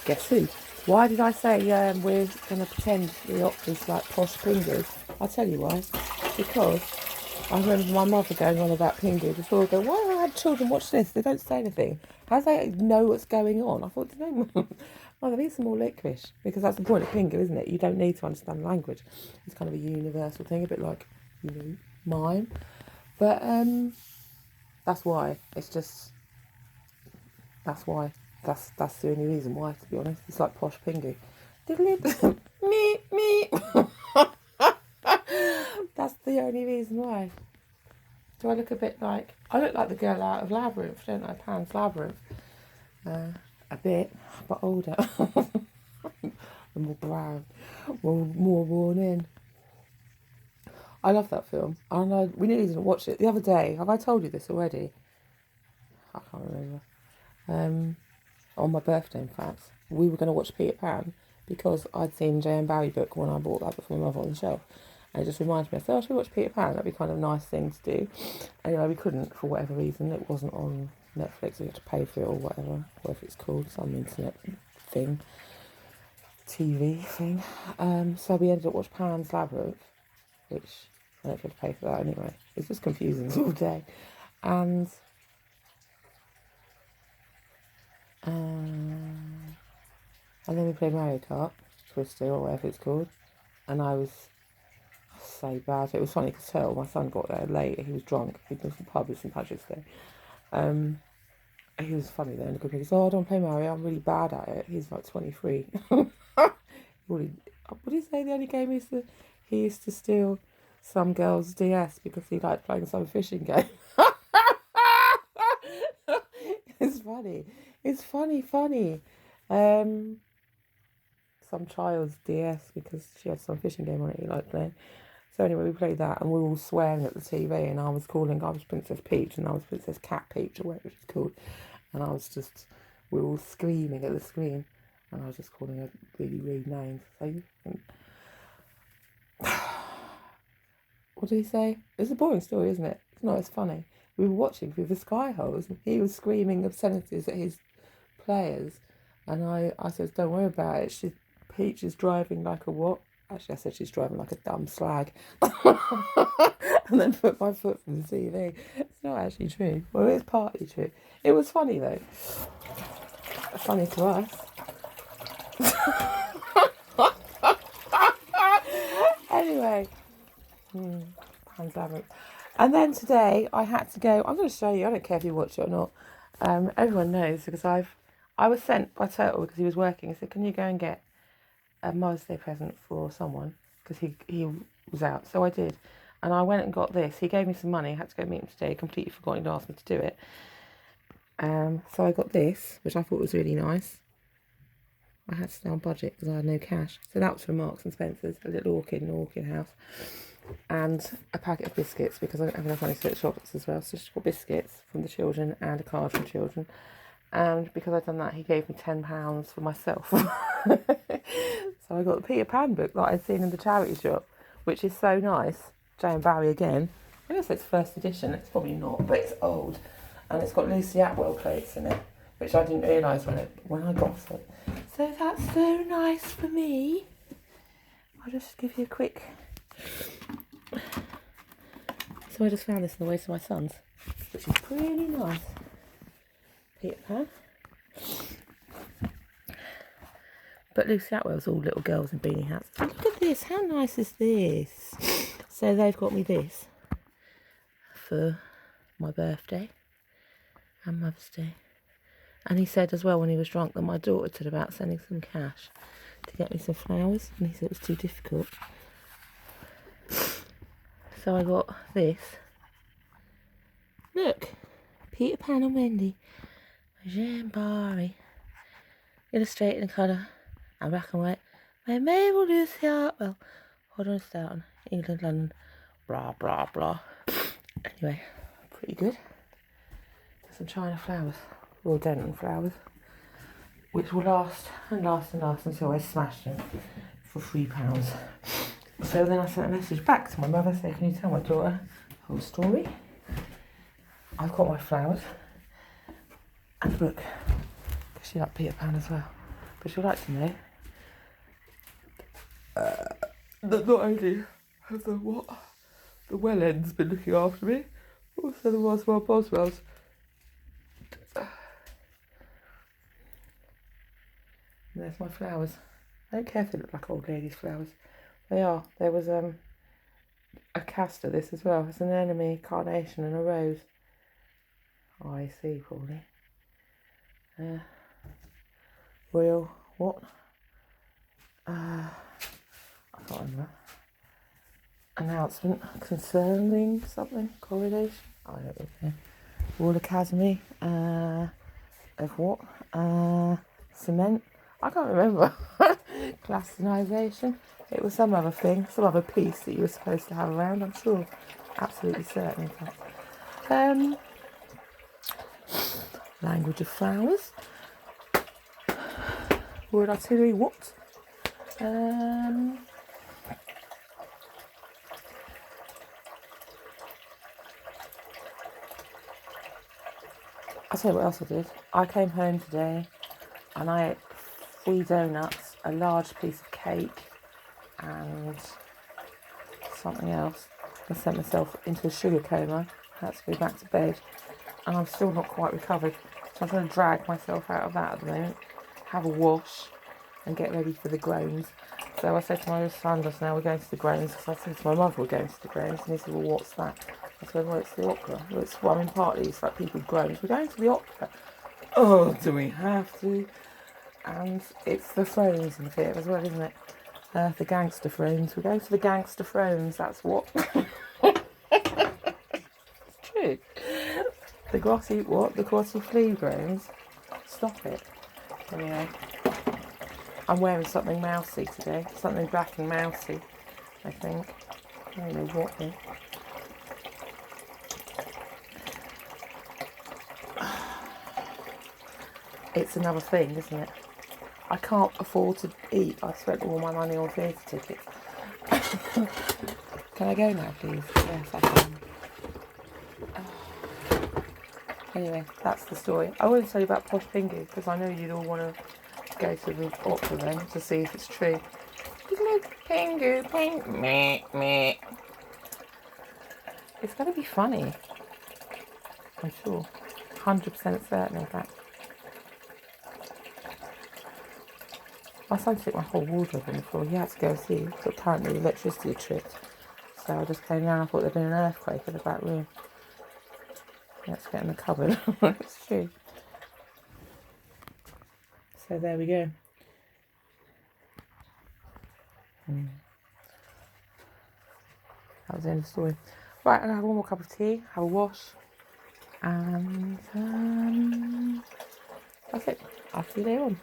Guess who? Why did I say we're going to pretend we're this like posh Pingers? I'll tell you why. Because I remember my mother going on about Pingu before. I go, why do I have children watch this? They don't say anything. How do they know what's going on? I thought, well, there needs some more licorice. Because that's the point of Pingu, isn't it? You don't need to understand language. It's kind of a universal thing, a bit like, mime. But that's why. It's just, that's why. That's the only reason why, to be honest. It's like posh Pingu. Me. That's the only reason why. Do I look a bit like... I look like the girl out of Labyrinth, don't I? Pan's Labyrinth. A bit, but older. More brown. More worn in. I love that film. And we nearly didn't watch it the other day. Have I told you this already? I can't remember. On my birthday, in fact. We were going to watch Peter Pan because I'd seen J.M. Barrie book when I bought that book for my mother on the shelf. And it just reminded me, I thought, should we watch Peter Pan? That'd be kind of a nice thing to do. Anyway, we couldn't for whatever reason. It wasn't on Netflix. We had to pay for it or whatever it's called. Some internet thing. TV thing. So we ended up watching Pan's Labyrinth, which I don't have to pay for that anyway. It's just confusing all day. And then we played Mario Kart, Twister or whatever it's called. And I was so bad. It was funny to tell. My son got there late. He was drunk. He'd been to the pub with St Patrick's Day. He was funny then. He goes, I don't play Mario. I'm really bad at it. He's like 23. What did he say? The only game he used to steal some girl's DS because he liked playing some fishing game. It's funny. It's funny. Some child's DS because she had some fishing game on it he liked playing. So anyway, we played that and we were all swearing at the TV and I was Princess Peach and I was Princess Cat Peach or whatever it's called. And we were all screaming at the screen and I was just calling her really rude names. So what did he say? It's a boring story, isn't it? It's not as funny. We were watching through the sky holes and he was screaming obscenities at his players. And I said, don't worry about it. Peach is driving like a what? Actually, I said she's driving like a dumb slag. And then put my foot from the TV. It's not actually true. Well, it's partly true. It was funny, though. Funny to us. Anyway. Pan's Labyrinth. And then today, I had to go... I'm going to show you. I don't care if you watch it or not. Everyone knows because I was sent by Turtle because he was working. He said, can you go and get a Mother's Day present for someone? Because he was out. So I did. And I went and got this. He gave me some money. I had to go meet him today. Completely forgot he'd asked me to do it. So I got this, which I thought was really nice. I had to stay on budget because I had no cash. So that was from Marks and Spencer's, a little orchid in an orchid house. And a packet of biscuits because I don't have enough money to get chocolates as well. So just got biscuits from the children and a card from children. And because I'd done that, he gave me £10 for myself. So I got the Peter Pan book that I'd seen in the charity shop, which is so nice. J.M. Barrie again. I guess it's first edition. It's probably not, but it's old. And it's got Lucy Atwell plates in it, which I didn't realise when I got it. So that's so nice for me. I'll just give you a quick... So I just found this on the way to my son's, which is really nice. Peter Pan. But Lucy Atwell's all little girls in beanie hats. Look at this, how nice is this? So they've got me this for my birthday and Mother's Day. And he said as well when he was drunk that my daughter said about sending some cash to get me some flowers. And he said it was too difficult. So I got this. Look, Peter Pan and Wendy. J.M. Barrie. Illustrated in colour and black and white. By Mabel Lucy Hartwell. Hold on, down. England, London. Blah, blah, blah. Anyway, pretty good. Some China flowers. Or Denton flowers. Which will last and last and last until I smash them for £3. So then I sent a message back to my mother saying, can you tell my daughter the whole story? I've got my flowers and a book. Because she liked Peter Pan as well. Because you'd like to know that not only have the Wellens been looking after me, also the Roswell Boswells. And there's my flowers. I don't care if they look like old ladies' flowers. They are. There was a castor, this as well. It's an anemone, carnation and a rose. Oh, I see, probably. Royal, what? I can't remember. Announcement concerning something, correlation. I don't really know. Royal Academy. Of what? Cement. I can't remember. Classinisation. It was some other thing, some other piece that you were supposed to have around, I'm sure. Absolutely certain, in fact. Language of flowers. Word artillery, what? I'll tell you what else I did. I came home today and I ate 3 donuts, a large piece of cake and something else. I sent myself into a sugar coma. I had to go back to bed and I'm still not quite recovered. So I'm trying to drag myself out of that at the moment, have a wash and get ready for the groans. So I said to my son just now, we're going to the groans, because I said to my mother we're going to the groans, and he said, well, what's that? I said, well, it's the opera. Well, I mean, partly it's like people groans. We're going to the opera. Oh, do we have to? And it's the Thrones in the theatre as well, isn't it? The Gangster Thrones. We're going to the Gangster Thrones, that's what. It's true. The glossy, what? The glossy flea groans? Stop it. Anyway. I'm wearing something mousy today. Something black and mousy, I think. I don't know what though. It's another thing, isn't it? I can't afford to eat. I spent all my money on theatre tickets. Can I go now, please? Yes, I can. Anyway, that's the story. I want to tell you about Posh Pingu, because I know you'd all want to go to the opera then to see if it's true. Isn't it Pingu, Pingu, meh, meh. It's going to be funny. I'm sure. 100% certain, in fact. My son took my whole wardrobe on the floor. He had to go and see, but apparently the electricity had tripped. So I just came down and thought there'd been an earthquake in the back room. Let's get in the cupboard. It's true. So there we go. That was the end of the story. Right, I'm going to have one more cup of tea, have a wash, and that's it. I'll see you later on.